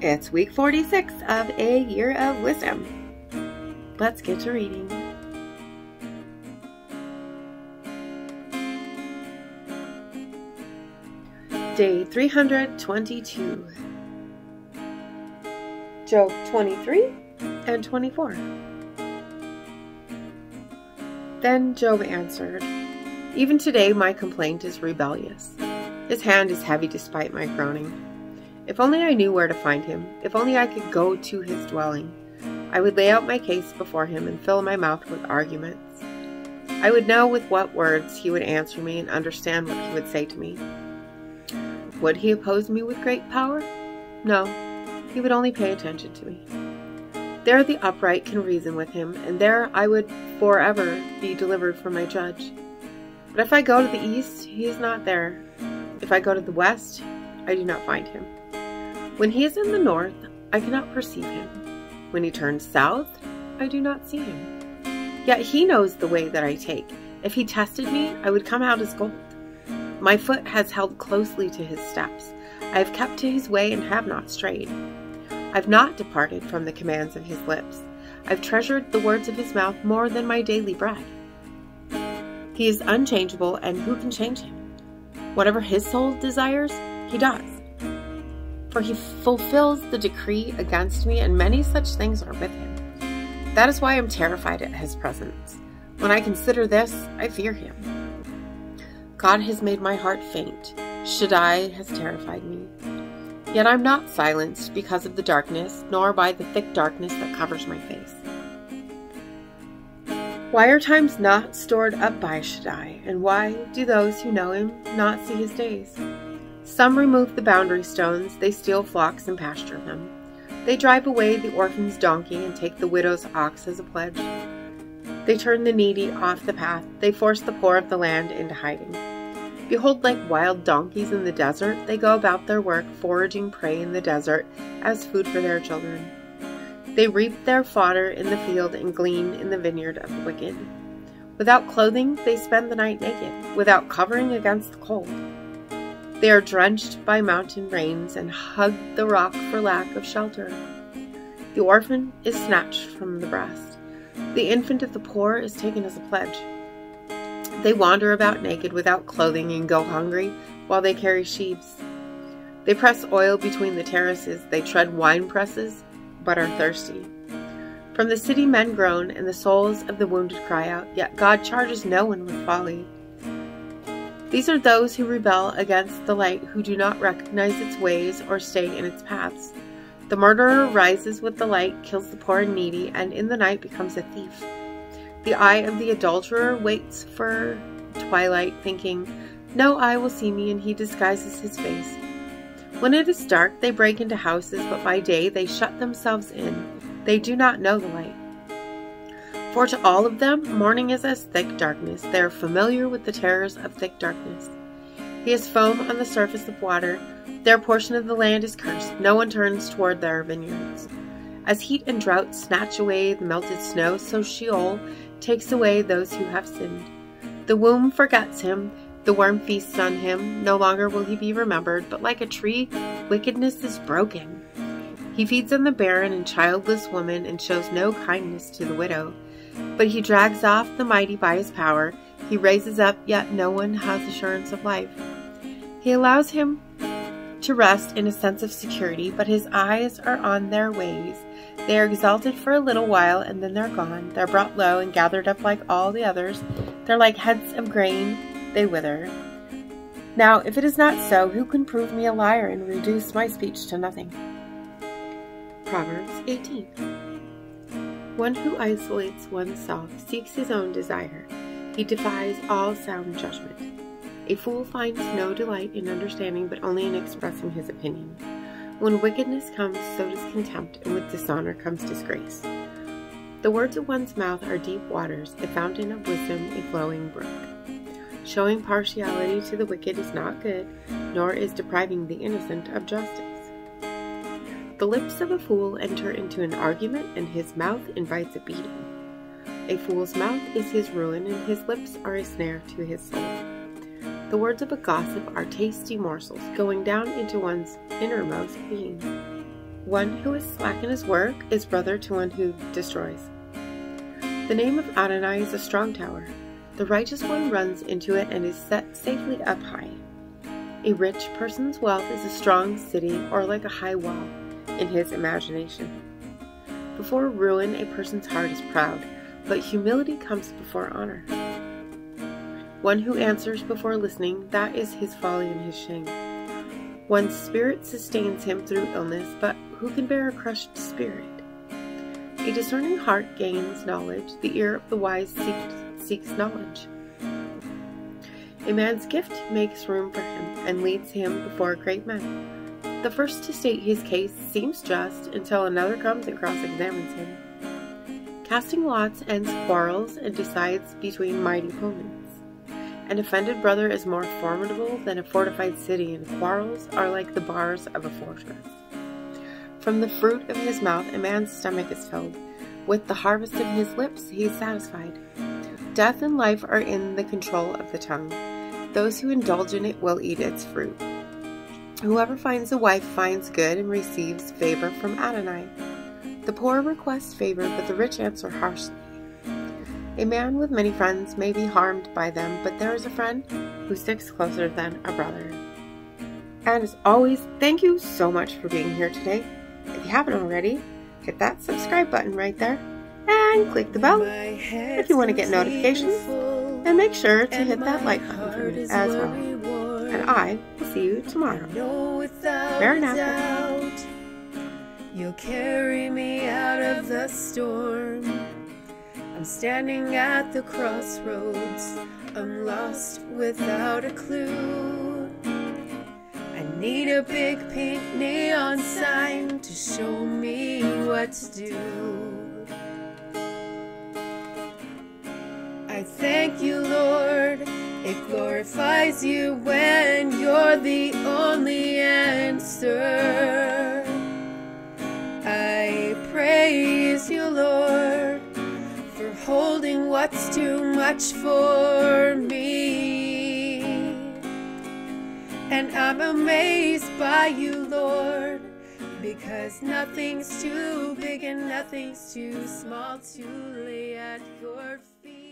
It's week 46 of A Year of Wisdom. Let's get to reading. Day 322. Job 23 and 24. Then Job answered, "Even today my complaint is rebellious. His hand is heavy despite my groaning. If only I knew where to find him, if only I could go to his dwelling, I would lay out my case before him and fill my mouth with arguments. I would know with what words he would answer me and understand what he would say to me. Would he oppose me with great power? No, he would only pay attention to me. There the upright can reason with him, and there I would forever be delivered from my judge. But if I go to the east, he is not there. If I go to the west, I do not find him. When he is in the north, I cannot perceive him. When he turns south, I do not see him. Yet he knows the way that I take. If he tested me, I would come out as gold. My foot has held closely to his steps. I have kept to his way and have not strayed. I have not departed from the commands of his lips. I have treasured the words of his mouth more than my daily bread. He is unchangeable, and who can change him? Whatever his soul desires, he does. For he fulfills the decree against me, and many such things are with him. That is why I am terrified at his presence. When I consider this, I fear him. God has made my heart faint. Shaddai has terrified me. Yet I am not silenced because of the darkness, nor by the thick darkness that covers my face. Why are times not stored up by Shaddai, and why do those who know him not see his days? Some remove the boundary stones, they steal flocks and pasture them. They drive away the orphan's donkey and take the widow's ox as a pledge. They turn the needy off the path, they force the poor of the land into hiding. Behold, like wild donkeys in the desert, they go about their work, foraging prey in the desert as food for their children. They reap their fodder in the field and glean in the vineyard of the wicked. Without clothing, they spend the night naked, without covering against the cold. They are drenched by mountain rains and hug the rock for lack of shelter. The orphan is snatched from the breast. The infant of the poor is taken as a pledge. They wander about naked without clothing and go hungry while they carry sheaves. They press oil between the terraces. They tread wine presses, but are thirsty. From the city men groan, and the souls of the wounded cry out, yet God charges no one with folly. These are those who rebel against the light, who do not recognize its ways or stay in its paths. The murderer rises with the light, kills the poor and needy, and in the night becomes a thief. The eye of the adulterer waits for twilight, thinking, "No eye will see me," and he disguises his face. When it is dark, they break into houses, but by day they shut themselves in. They do not know the light. For to all of them, morning is as thick darkness. They are familiar with the terrors of thick darkness. He is foam on the surface of water. Their portion of the land is cursed. No one turns toward their vineyards. As heat and drought snatch away the melted snow, so Sheol takes away those who have sinned. The womb forgets him. The worm feasts on him. No longer will he be remembered, but like a tree, wickedness is broken. He feeds on the barren and childless woman and shows no kindness to the widow. But he drags off the mighty by his power. He raises up, yet no one has assurance of life. He allows him to rest in a sense of security, but his eyes are on their ways. They are exalted for a little while, and then they're gone. They're brought low and gathered up like all the others. They're like heads of grain. They wither. Now, if it is not so, who can prove me a liar and reduce my speech to nothing? Proverbs 18. One who isolates oneself seeks his own desire. He defies all sound judgment. A fool finds no delight in understanding, but only in expressing his opinion. When wickedness comes, so does contempt, and with dishonor comes disgrace. The words of one's mouth are deep waters, a fountain of wisdom, a flowing brook. Showing partiality to the wicked is not good, nor is depriving the innocent of justice. The lips of a fool enter into an argument, and his mouth invites a beating. A fool's mouth is his ruin, and his lips are a snare to his soul. The words of a gossip are tasty morsels, going down into one's innermost being. One who is slack in his work is brother to one who destroys. The name of Adonai is a strong tower. The righteous one runs into it and is set safely up high. A rich person's wealth is a strong city, or like a high wall in his imagination. Before ruin, a person's heart is proud, but humility comes before honor. One who answers before listening, that is his folly and his shame. One's spirit sustains him through illness, but who can bear a crushed spirit? A discerning heart gains knowledge, the ear of the wise seeks knowledge. A man's gift makes room for him and leads him before great men. The first to state his case seems just until another comes and cross-examines him. Casting lots ends quarrels and decides between mighty opponents. An offended brother is more formidable than a fortified city, and quarrels are like the bars of a fortress. From the fruit of his mouth a man's stomach is filled. With the harvest of his lips he is satisfied. Death and life are in the control of the tongue. Those who indulge in it will eat its fruit. Whoever finds a wife finds good and receives favor from Adonai. The poor request favor, but the rich answer harshly. A man with many friends may be harmed by them, but there is a friend who sticks closer than a brother. And as always, thank you so much for being here today. If you haven't already, hit that subscribe button right there and click the bell if you want to get notifications, and make sure to hit that like button for me as well. And I will see you tomorrow. Maranatha. You'll carry me out of the storm. I'm standing at the crossroads. I'm lost without a clue. I need a big pink neon sign to show me what to do. I thank you, Lord. It glorifies you when you're the only answer. I praise you, Lord, for holding what's too much for me. And I'm amazed by you, Lord, because nothing's too big and nothing's too small to lay at your feet.